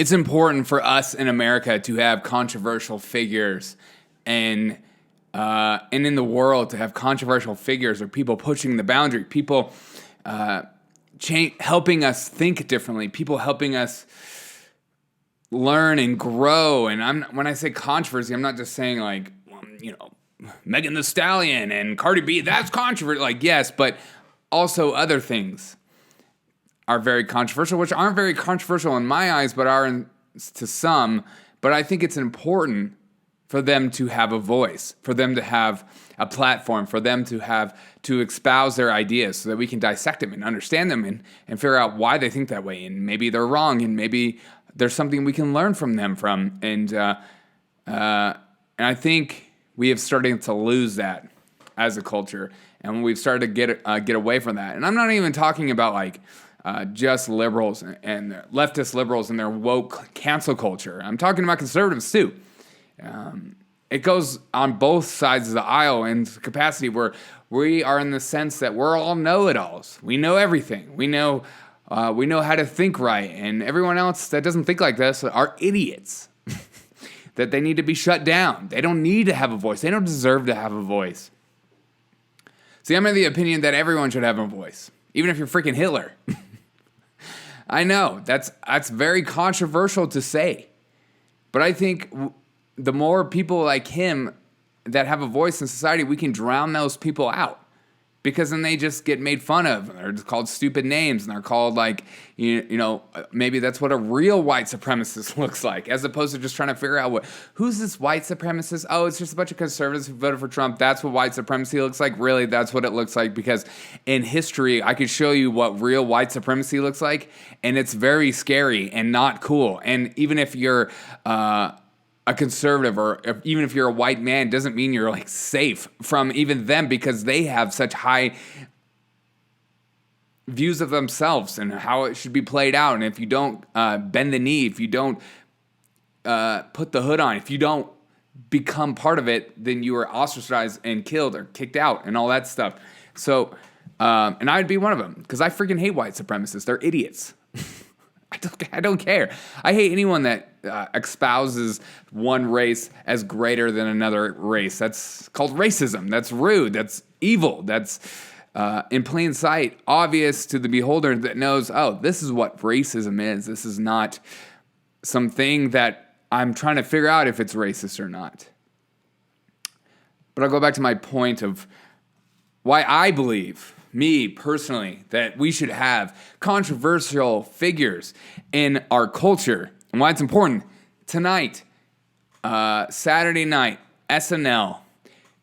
it's important for us in America to have controversial figures and in the world to have controversial figures or people pushing the boundary, people helping us think differently, people helping us learn and grow. And when I say controversy, I'm not just saying like, Megan Thee Stallion and Cardi B, that's controversial. Like, yes, but also other things are very controversial, which aren't very controversial in my eyes, but are to some. But I think it's important for them to have a voice, for them to have a platform, for them to espouse their ideas so that we can dissect them and understand them and figure out why they think that way. And maybe they're wrong, and maybe there's something we can learn from them from. And I think we have started to lose that as a culture, and we've started to get away from that. And I'm not even talking about like just liberals and leftist liberals and their woke cancel culture. I'm talking about conservatives too. It goes on both sides of the aisle in capacity where we are in the sense that we're all know-it-alls. We know everything. We know how to think right, and everyone else that doesn't think like this are idiots. That they need to be shut down. They don't need to have a voice. They don't deserve to have a voice. See, I'm of the opinion that everyone should have a voice, even if you're freaking Hitler. I know, that's very controversial to say. But I think the more people like him that have a voice in society, we can drown those people out. Because then they just get made fun of. And they're just called stupid names. And they're called like, maybe that's what a real white supremacist looks like. As opposed to just trying to figure out who's this white supremacist? Oh, it's just a bunch of conservatives who voted for Trump. That's what white supremacy looks like. Really, that's what it looks like. Because in history, I could show you what real white supremacy looks like. And it's very scary and not cool. And even if you're a conservative or even if you're a white man, doesn't mean you're like safe from even them, because they have such high views of themselves and how it should be played out. And if you don't bend the knee, if you don't put the hood on, if you don't become part of it, then you are ostracized and killed or kicked out and all that stuff. So, and I'd be one of them, because I freaking hate white supremacists. They're idiots. I don't care. I hate anyone that espouses one race as greater than another race. That's called racism. That's rude. That's evil. That's in plain sight, obvious to the beholder that knows, oh, this is what racism is. This is not something that I'm trying to figure out if it's racist or not. But I'll go back to my point of why I believe, me personally, that we should have controversial figures in our culture, and why it's important. Tonight, Saturday night, SNL,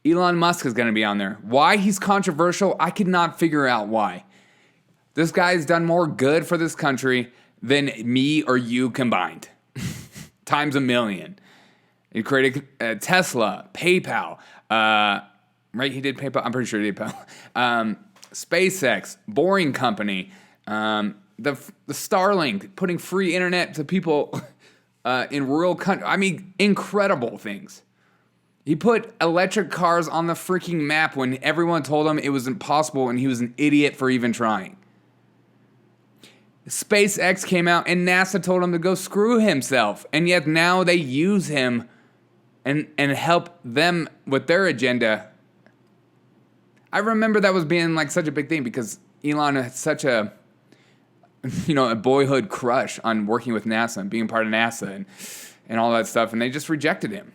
Elon Musk is going to be on there. Why he's controversial, I could not figure out why. This guy's done more good for this country than me or you combined, times a million. He created Tesla, PayPal, right? He did PayPal. I'm pretty sure he did PayPal. SpaceX, Boring Company, the Starlink, putting free internet to people in rural countries. I mean, incredible things. He put electric cars on the freaking map when everyone told him it was impossible, and he was an idiot for even trying. SpaceX came out and NASA told him to go screw himself, and yet now they use him and help them with their agenda. I remember that was being like such a big thing because Elon had such a boyhood crush on working with NASA and being part of NASA and all that stuff, and they just rejected him.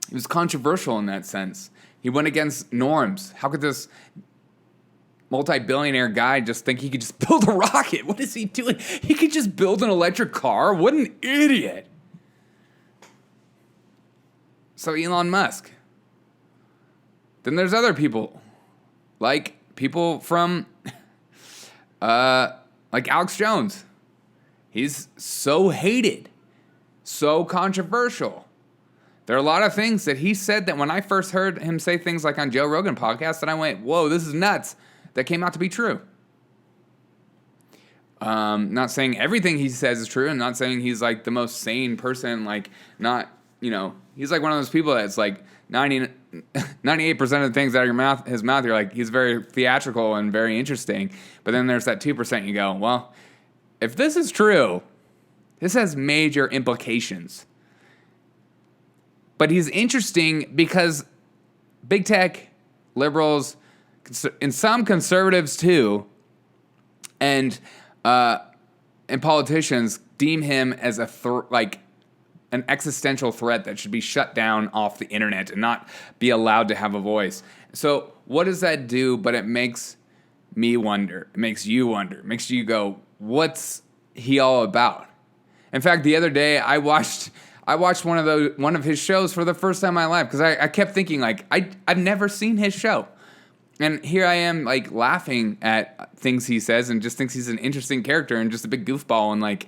He was controversial in that sense. He went against norms. How could this multi-billionaire guy just think he could just build a rocket? What is he doing? He could just build an electric car? What an idiot. So Elon Musk. Then there's other people, like people from, like Alex Jones. He's so hated, so controversial. There are a lot of things that he said that when I first heard him say things like on Joe Rogan podcast, that I went, whoa, this is nuts, that came out to be true. Not saying everything he says is true, and not saying he's like the most sane person, like not, he's like one of those people that's like 98% of the things out of his mouth, you're like, he's very theatrical and very interesting. But then there's that 2% you go, well, if this is true, This has major implications. But he's interesting because big tech, liberals, and some conservatives too, and politicians deem him as an existential threat that should be shut down off the internet and not be allowed to have a voice. So what does that do? But it makes me wonder. It makes you wonder. It makes you go, what's he all about? In fact, the other day I watched one of his shows for the first time in my life because I kept thinking I've never seen his show. And here I am laughing at things he says and just thinks he's an interesting character and just a big goofball and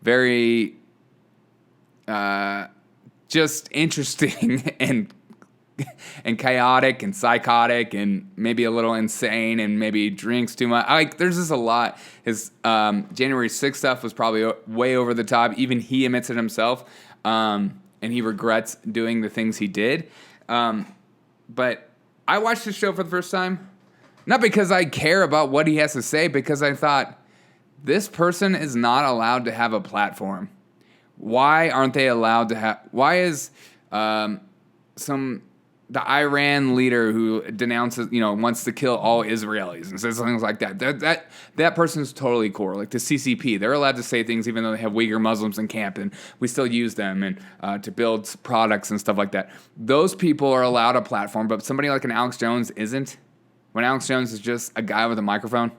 very just interesting and chaotic and psychotic and maybe a little insane and maybe drinks too much. There's just a lot. His January 6th stuff was probably way over the top. Even he admits it himself, and he regrets doing the things he did. But I watched the show for the first time, not because I care about what he has to say, because I thought, this person is not allowed to have a platform. Why aren't they allowed to have... Why is the Iran leader who denounces, wants to kill all Israelis and says things like that. That person's totally core. Like the CCP, they're allowed to say things even though they have Uyghur Muslims in camp, and we still use them and to build products and stuff like that. Those people are allowed a platform, but somebody like an Alex Jones isn't. When Alex Jones is just a guy with a microphone.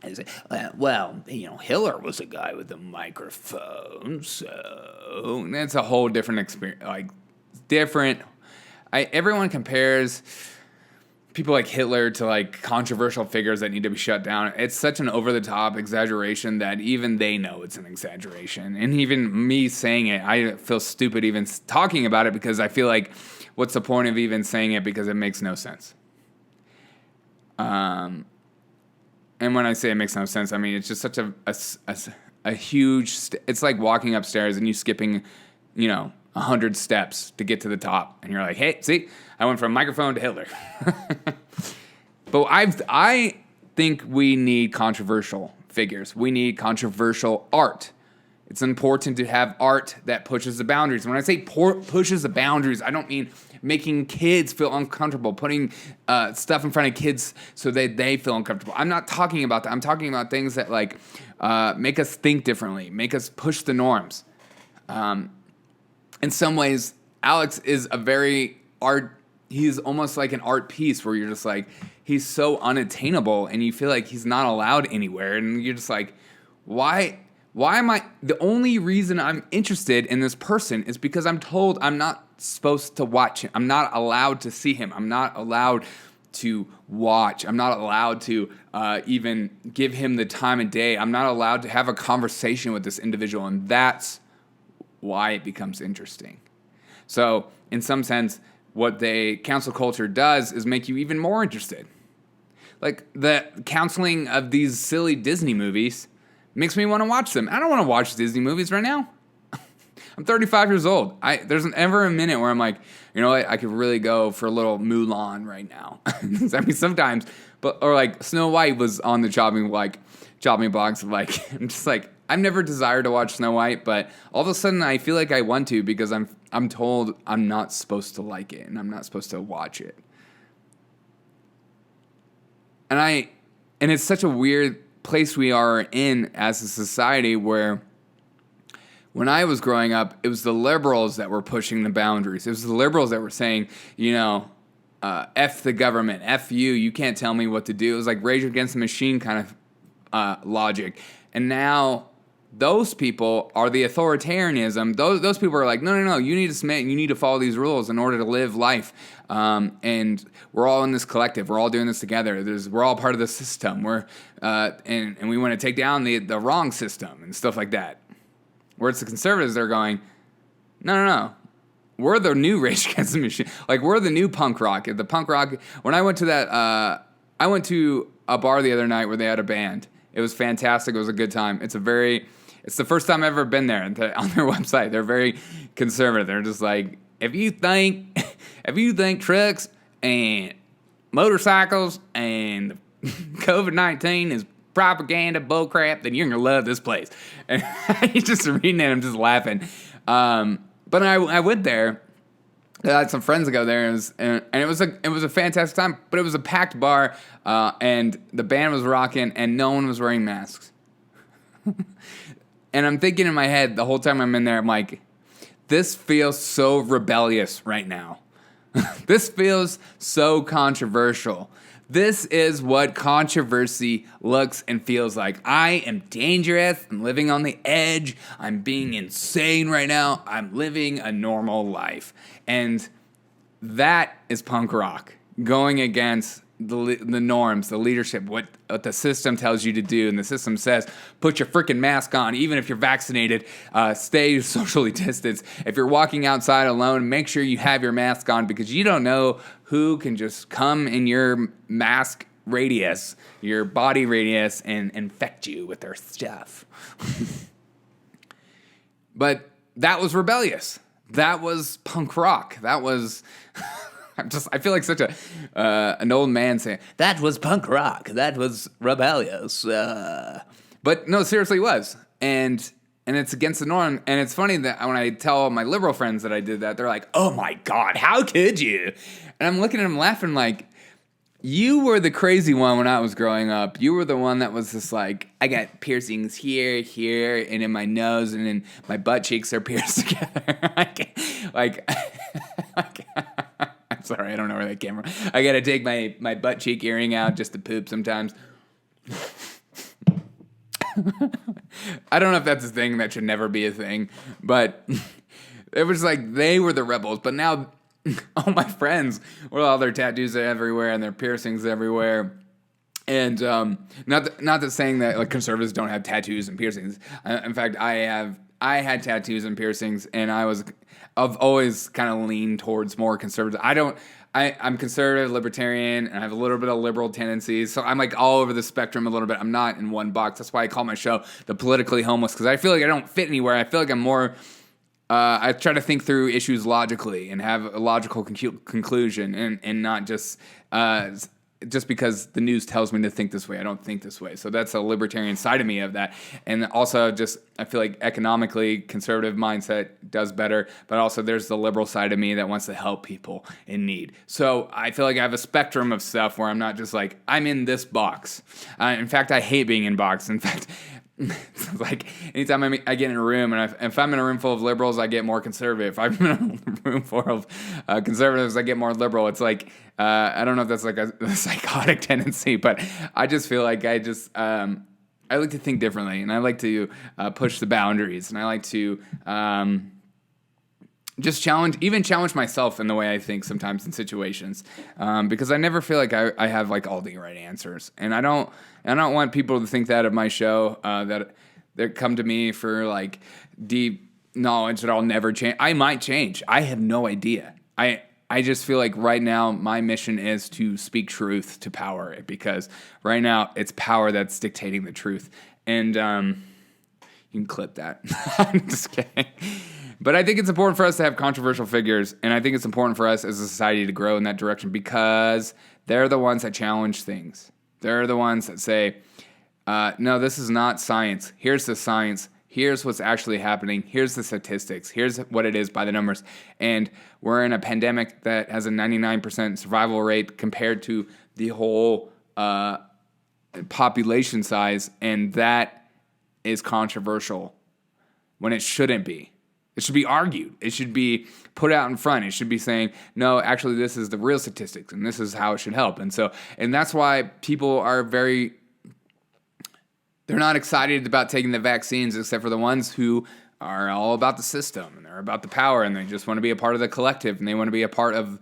Hitler was a guy with a microphone, so that's a whole different experience. Everyone compares people like Hitler to controversial figures that need to be shut down. It's such an over-the-top exaggeration that even they know it's an exaggeration. And even me saying it, I feel stupid even talking about it because I feel like, what's the point of even saying it, because it makes no sense. And when I say it makes no sense, I mean it's just such a huge... it's like walking upstairs and you skipping, 100 steps to get to the top, and you're like, hey, see, I went from microphone to Hitler. But I think we need controversial figures. We need controversial art. It's important to have art that pushes the boundaries. When I say pushes the boundaries, I don't mean making kids feel uncomfortable, putting stuff in front of kids so that they feel uncomfortable. I'm not talking about that. I'm talking about things that make us think differently, make us push the norms. In some ways, Alex is he's almost like an art piece where you're just he's so unattainable and you feel like he's not allowed anywhere. And you're just why am I, the only reason I'm interested in this person is because I'm told I'm not supposed to watch him. I'm not allowed to see him. I'm not allowed to watch. I'm not allowed to even give him the time of day. I'm not allowed to have a conversation with this individual. And that's why it becomes interesting. So, in some sense, what cancel culture does is make you even more interested. Like the canceling of these silly Disney movies makes me want to watch them. I don't want to watch Disney movies right now. I'm 35 years old. There's ever a minute where I'm like, you know what, I could really go for a little Mulan right now. I mean, sometimes, or Snow White was on the chopping blocks. I'm just I've never desired to watch Snow White, but all of a sudden I feel like I want to because I'm told I'm not supposed to like it and I'm not supposed to watch it. And it's such a weird place we are in as a society where when I was growing up, it was the liberals that were pushing the boundaries. It was the liberals that were saying, F the government, F you, you can't tell me what to do. It was like Rage Against the Machine kind of logic. And now those people are the authoritarianism. Those people are like, no, you need to submit, you need to follow these rules in order to live life. And we're all in this collective. We're all doing this together. We're all part of the system. And we want to take down the wrong system and stuff like that. Where it's the conservatives, they're going, no. We're the new Rage Against the Machine. We're the new punk rock. The punk rock. When I went to I went to a bar the other night where they had a band. It was fantastic. It was a good time. It's the first time I've ever been there on their website. They're very conservative. They're just if you think trucks and motorcycles and COVID-19 is propaganda bullcrap, then you're going to love this place. And he's just reading it. I'm just laughing. But I went there. I had some friends that go there, and it was a fantastic time. But it was a packed bar, and the band was rocking, and no one was wearing masks. And I'm thinking in my head the whole time I'm in there, I'm like, this feels so rebellious right now. This feels so controversial. This is what controversy looks and feels like. I am dangerous. I'm living on the edge. I'm being insane right now. I'm living a normal life. And that is punk rock, going against the norms, the leadership, what the system tells you to do. And the system says, put your freaking mask on, even if you're vaccinated, stay socially distanced. If you're walking outside alone, make sure you have your mask on, because you don't know who can just come in your mask radius, your body radius, and infect you with their stuff. But that was rebellious. That was punk rock. That was... I feel like such an old man saying, that was punk rock. That was rebellious. But no, seriously it was. And it's against the norm. And it's funny that when I tell my liberal friends that I did that, they're like, oh my God, how could you? And I'm looking at them laughing like, you were the crazy one when I was growing up. You were the one that was just like, I got piercings here, and in my nose, and in my butt cheeks are pierced together. I'm sorry, I don't know where that camera. I gotta take my butt cheek earring out just to poop sometimes. I don't know if that's a thing that should never be a thing, but it was like they were the rebels. But now all my friends, with all their tattoos everywhere and their piercings everywhere. And not that saying that like conservatives don't have tattoos and piercings. In fact, I had tattoos and piercings, and I've always kind of leaned towards more conservative. I'm conservative, libertarian, and I have a little bit of liberal tendencies. So I'm like all over the spectrum a little bit. I'm not in one box. That's why I call my show The Politically Homeless, because I feel like I don't fit anywhere. I feel like I'm more... I try to think through issues logically and have a logical conclusion, and not just because the news tells me to think this way. I don't think this way. So that's a libertarian side of me of that. And also I feel like economically conservative mindset does better, but also there's the liberal side of me that wants to help people in need. So I feel like I have a spectrum of stuff where I'm not just like, I'm in this box. In fact, I hate being in box. In fact, it's like anytime I get in a room, and if I'm in a room full of liberals, I get more conservative. If I'm in a room full of conservatives, I get more liberal. It's like, I don't know if that's like a psychotic tendency, but I just feel like I like to think differently, and I like to push the boundaries, and I like to just challenge myself in the way I think sometimes in situations, because I never feel like I have like all the right answers, and I don't want people to think that of my show, that they come to me for like deep knowledge that I'll never change. I might change. I have no idea. I just feel like right now my mission is to speak truth to power, because right now it's power that's dictating the truth. And you can clip that. I'm just kidding. But I think it's important for us to have controversial figures, and I think it's important for us as a society to grow in that direction, because they're the ones that challenge things. They're the ones that say, no, this is not science. Here's the science. Here's what's actually happening. Here's the statistics. Here's what it is by the numbers. And we're in a pandemic that has a 99% survival rate compared to the whole population size, and that is controversial when it shouldn't be. It should be argued. It should be put out in front. It should be saying, no, actually, this is the real statistics, and this is how it should help. And that's why people are they're not excited about taking the vaccines, except for the ones who are all about the system, and they're about the power, and they just want to be a part of the collective, and they want to be a part of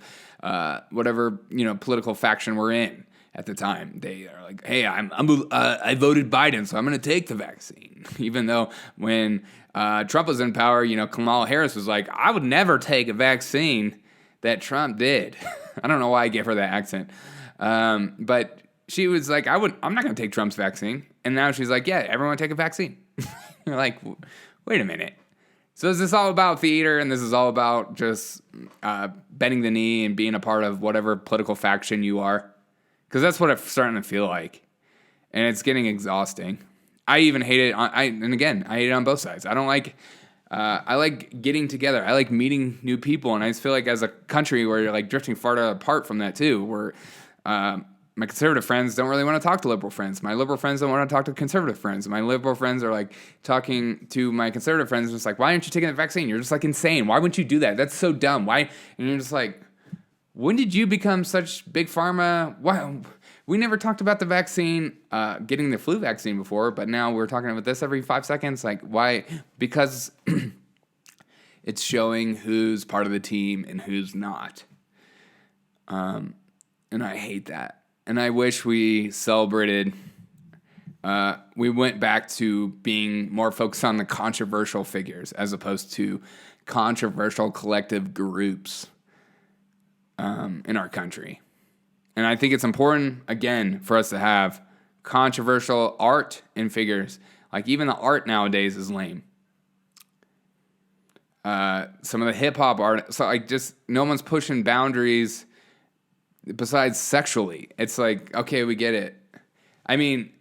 whatever political faction we're in at the time. They are like, hey, I voted Biden, so I'm going to take the vaccine, even though when Trump was in power, Kamala Harris was like, I would never take a vaccine that Trump did. I don't know why I gave her that accent. But she was like, I'm not going to take Trump's vaccine. And now she's like, yeah, everyone take a vaccine. You're like, wait a minute. So is this all about theater, and this is all about just bending the knee and being a part of whatever political faction you are? Because that's what it's starting to feel like. and it's getting exhausting. I even hate it. I hate it on both sides. I don't like. I like getting together. I like meeting new people, and I just feel like as a country we're like drifting far apart from that too. Where my conservative friends don't really want to talk to liberal friends. My liberal friends don't want to talk to conservative friends. My liberal friends are like talking to my conservative friends, just like, why aren't you taking the vaccine? You're just like insane. Why wouldn't you do that? That's so dumb. Why? And you're just like, when did you become such big pharma? Why? We never talked about the vaccine, getting the flu vaccine before, but now we're talking about this every 5 seconds. Like, why? Because it's showing who's part of the team and who's not. And I hate that. And I wish we celebrated, we went back to being more focused on the controversial figures as opposed to controversial collective groups in our country. And I think it's important, again, for us to have controversial art and figures. Like, even the art nowadays is lame. Some of the hip-hop art, so like, just no one's pushing boundaries besides sexually. It's like, okay, we get it. I mean,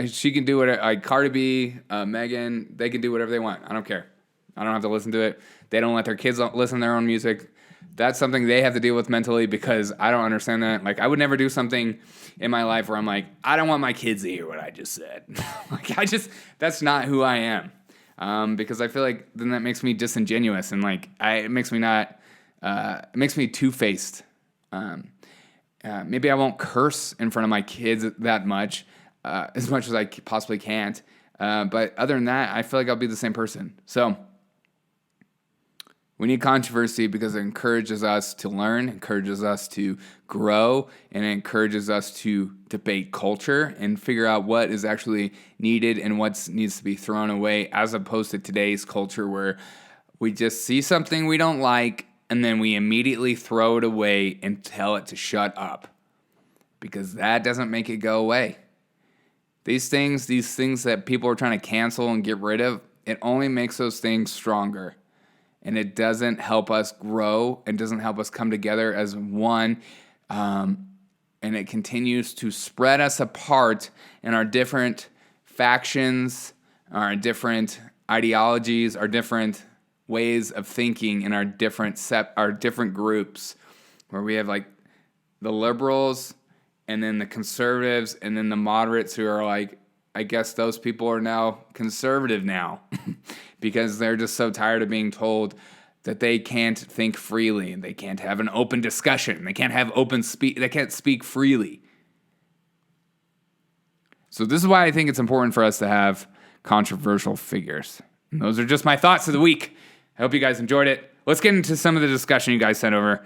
she can do whatever, like Cardi B, Megan, they can do whatever they want. I don't care. I don't have to listen to it. They don't let their kids listen to their own music. That's something they have to deal with mentally, because I don't understand that. Like, I would never do something in my life where I'm like, I don't want my kids to hear what I just said. That's not who I am. Because I feel like then that makes me disingenuous, and like, it makes me two-faced. Maybe I won't curse in front of my kids that much, as much as I possibly can't. But other than that, I feel like I'll be the same person. So we need controversy because it encourages us to learn, encourages us to grow, and it encourages us to debate culture and figure out what is actually needed and what needs to be thrown away, as opposed to today's culture where we just see something we don't like and then we immediately throw it away and tell it to shut up, because that doesn't make it go away. These things that people are trying to cancel and get rid of, it only makes those things stronger. And it doesn't help us grow and doesn't help us come together as one. And it continues to spread us apart in our different factions, our different ideologies, our different ways of thinking, in our different groups, where we have like the liberals and then the conservatives and then the moderates, who are like, I guess those people are now conservative now because they're just so tired of being told that they can't think freely and they can't have an open discussion. They can't have they can't speak freely. So this is why I think it's important for us to have controversial figures. And those are just my thoughts of the week. I hope you guys enjoyed it. Let's get into some of the discussion you guys sent over.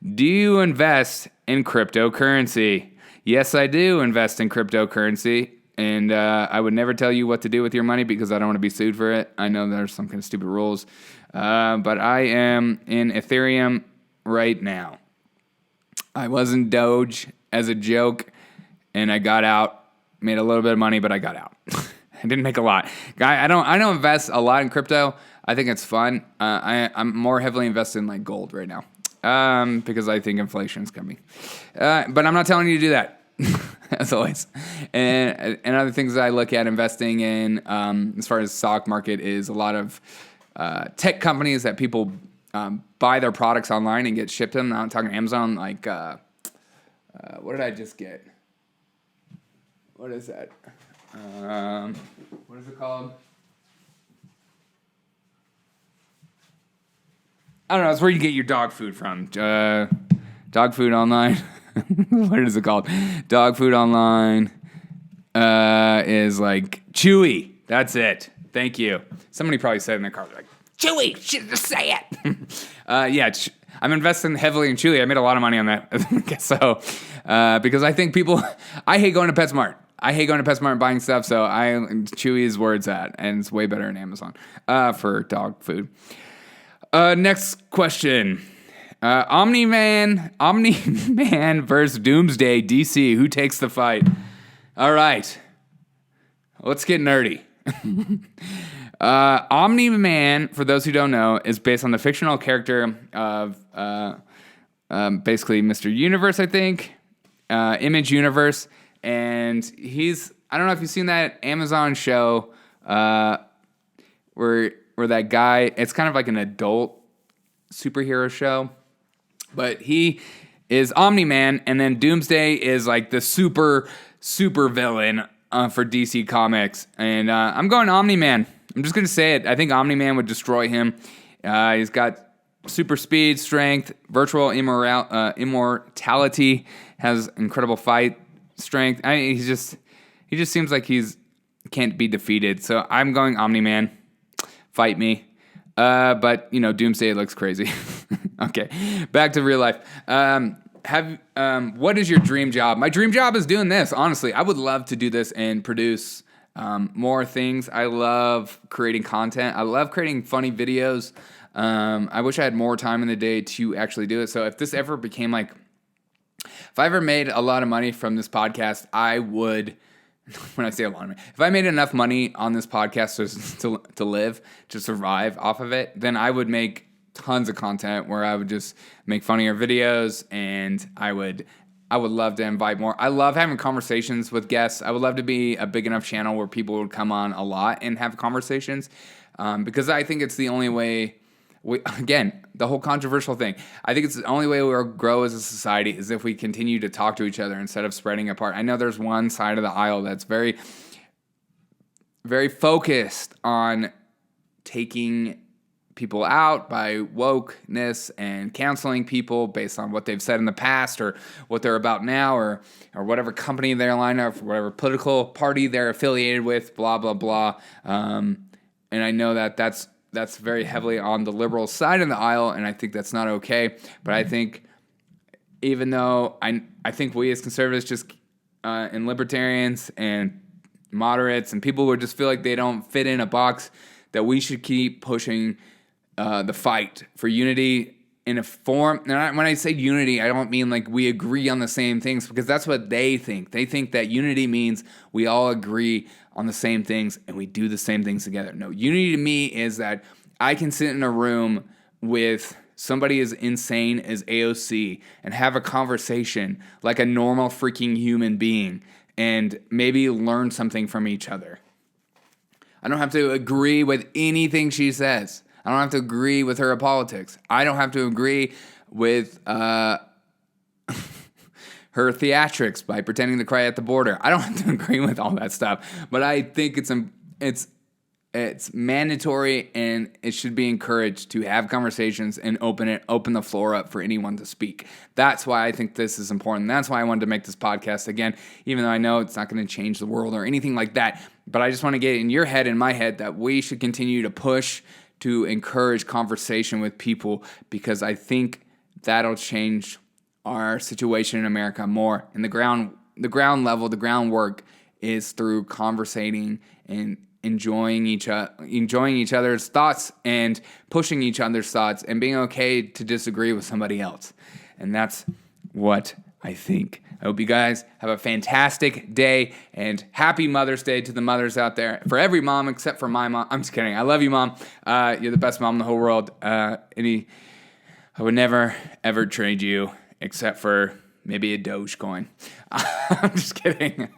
Do you invest in cryptocurrency? Yes, I do invest in cryptocurrency, and I would never tell you what to do with your money because I don't want to be sued for it. I know there's some kind of stupid rules, but I am in Ethereum right now. I was in Doge as a joke, and I got out, made a little bit of money, but I got out. I didn't make a lot. I don't invest a lot in crypto. I think it's fun. I'm more heavily invested in like gold right now. Because I think inflation is coming. But I'm not telling you to do that, as always. And other things that I look at investing in, as far as stock market, is a lot of tech companies that people buy their products online and get shipped them. I'm talking Amazon, like, what did I just get? What is that? What is it called? I don't know. It's where you get your dog food from. Dog food online. What is it called? Dog food online is like Chewy. That's it. Thank you. Somebody probably said in their car, like, Chewy, just say it. Yeah, I'm investing heavily in Chewy. I made a lot of money on that. So, because I think I hate going to PetSmart. I hate going to PetSmart and buying stuff, so Chewy is where it's at, and it's way better than Amazon for dog food. Next question. Omni-Man versus Doomsday DC. Who takes the fight? All right. Let's get nerdy. Omni-Man, for those who don't know, is based on the fictional character of basically Mr. Universe, I think. Image Universe. and I don't know if you've seen that Amazon show where that guy, it's kind of like an adult superhero show, but he is Omni-Man, and then Doomsday is like the super villain for DC Comics. And I'm going Omni-Man. I'm just going to say it. I think Omni-Man would destroy him. He's got super speed, strength, virtual immortality, has incredible fight strength. I mean, he just seems like can't be defeated. So I'm going Omni-Man. Fight me. But Doomsday looks crazy. Okay, back to real life. What is your dream job? My dream job is doing this. Honestly, I would love to do this and produce more things. I love creating content. I love creating funny videos. I wish I had more time in the day to actually do it. So if this ever became if I ever made a lot of money from this podcast, I would. When I say a lot of money, if I made enough money on this podcast to live, to survive off of it, then I would make tons of content where I would just make funnier videos, and I would love to invite more. I love having conversations with guests. I would love to be a big enough channel where people would come on a lot and have conversations, because I think it's the only way. Again, the whole controversial thing. I think it's the only way we'll grow as a society is if we continue to talk to each other instead of spreading apart. I know there's one side of the aisle that's very, very focused on taking people out by wokeness and canceling people based on what they've said in the past or what they're about now or whatever company they're aligned with, whatever political party they're affiliated with, blah, blah, blah. And I know that's very heavily on the liberal side of the aisle, and I think that's not okay. But I think even though I think we as conservatives and libertarians and moderates and people who just feel like they don't fit in a box, that we should keep pushing the fight for unity in a form. And when I say unity, I don't mean like we agree on the same things, because that's what they think. They think that unity means we all agree on the same things and we do the same things together. No, unity to me is that I can sit in a room with somebody as insane as AOC and have a conversation like a normal freaking human being and maybe learn something from each other. I don't have to agree with anything she says. I don't have to agree with her politics. I don't have to agree with her theatrics by pretending to cry at the border. I don't have to agree with all that stuff. But I think it's mandatory, and it should be encouraged to have conversations and open the floor up for anyone to speak. That's why I think this is important. That's why I wanted to make this podcast again, even though I know it's not going to change the world or anything like that. But I just want to get in your head and my head that we should continue to push to encourage conversation with people, because I think that'll change our situation in America more. And the ground level, the groundwork is through conversating and enjoying each other's thoughts and pushing each other's thoughts and being okay to disagree with somebody else. And that's what I think. I hope you guys have a fantastic day, and happy Mother's Day to the mothers out there. For every mom except for my mom. I'm just kidding. I love you, Mom. You're the best mom in the whole world. I would never, ever trade you except for maybe a Dogecoin. I'm just kidding.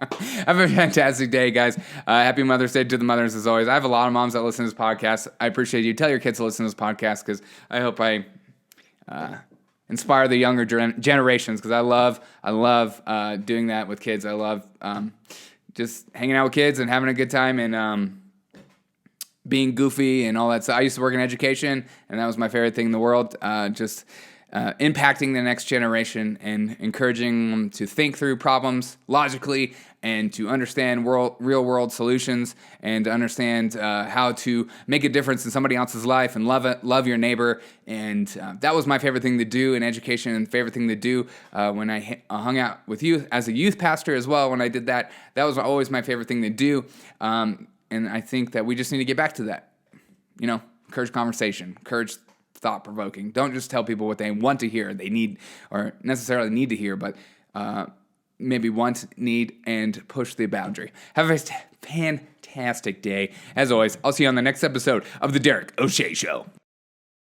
Have a fantastic day, guys. Happy Mother's Day to the mothers, as always. I have a lot of moms that listen to this podcast. I appreciate you. Tell your kids to listen to this podcast, because I hope I inspire the younger generations, because I love doing that with kids. I love just hanging out with kids and having a good time and being goofy and all that stuff. I used to work in education, and that was my favorite thing in the world. Impacting the next generation and encouraging them to think through problems logically and to understand real-world solutions and to understand how to make a difference in somebody else's life and love your neighbor. And that was my favorite thing to do in education, and favorite thing to do when I hung out with youth as a youth pastor as well. When I did that, that was always my favorite thing to do. And I think that we just need to get back to that. Encourage conversation, encourage thought-provoking. Don't just tell people what they want to hear, they need, or necessarily need to hear, but maybe want, need, and push the boundary. Have a fantastic day. As always, I'll see you on the next episode of The Derek O'Shea Show.